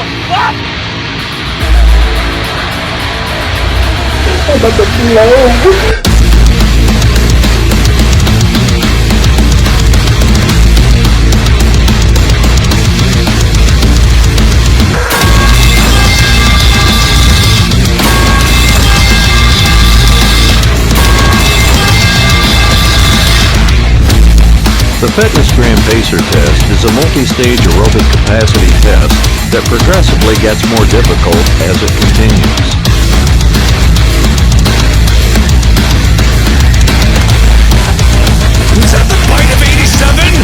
the fuck? I'm about to blow. The FitnessGram Pacer test is a multi-stage aerobic capacity test that progressively gets more difficult as it continues. Is that the bite of 87?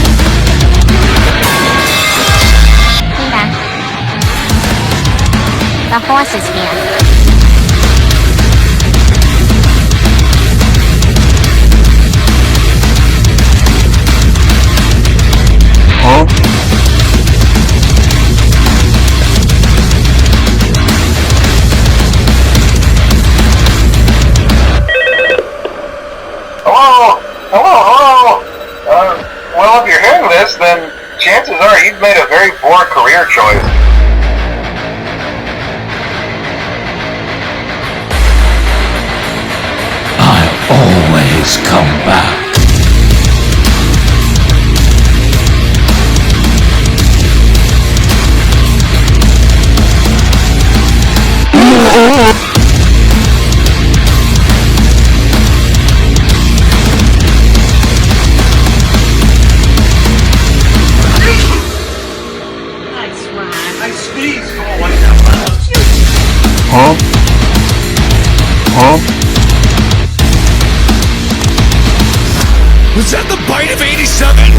The horse is here. Huh? Hello. Well, if you're hearing this, then chances are you've made a very poor career choice. I'll always come back. I sneezed. Oh, what the fuck? Huh? Huh? Was that the bite of 87?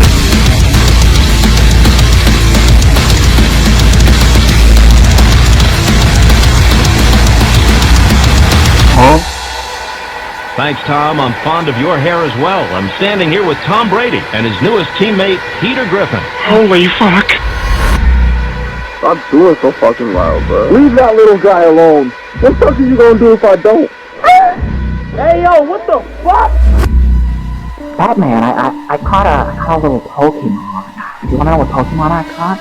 Huh? Thanks, Tom. I'm fond of your hair as well. I'm standing here with Tom Brady and his newest teammate, Peter Griffin. Holy fuck. Stop doing so fucking loud, bro. Leave that little guy alone. What the fuck are you gonna do if I don't? Hey, yo, what the fuck? Batman, I caught a little Pokemon. Do you wanna know what Pokemon I caught?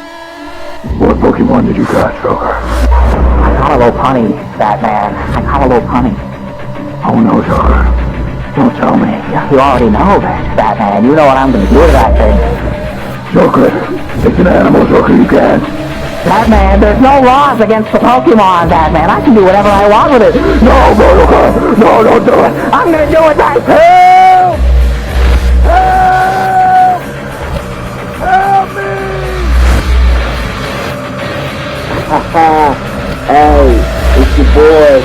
What Pokemon did you catch, Joker? I caught a little punny, Batman. I caught a little punny. Oh no, Joker. Don't tell me. You already know that, Batman. You know what I'm gonna do to that thing. Joker, it's an animal, Joker, you can't. Batman, there's no laws against the Pokemon, Batman. I can do whatever I want with it. No, bro, Joker. No, don't do it. I'm gonna do it right. Help! Help! Help me! Haha. Hey, it's your boy,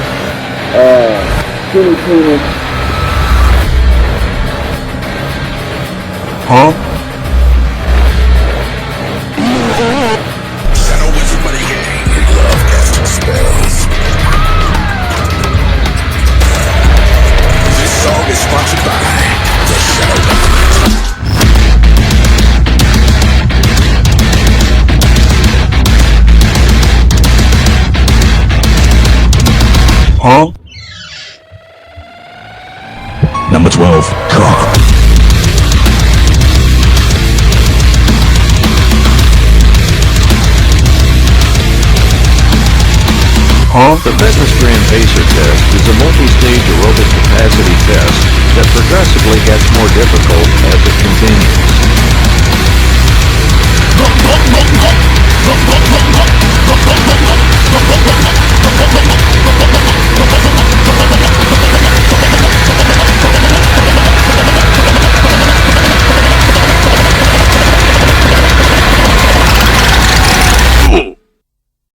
Skinny Penis. Huh? Shadow Wizard Money Gang. Love casting spells. This song is sponsored by the Shadow Wizard. Huh? Number 12, Car. Huh? The FitnessGram Pacer test is a multi-stage aerobic capacity test that progressively gets more difficult as it continues.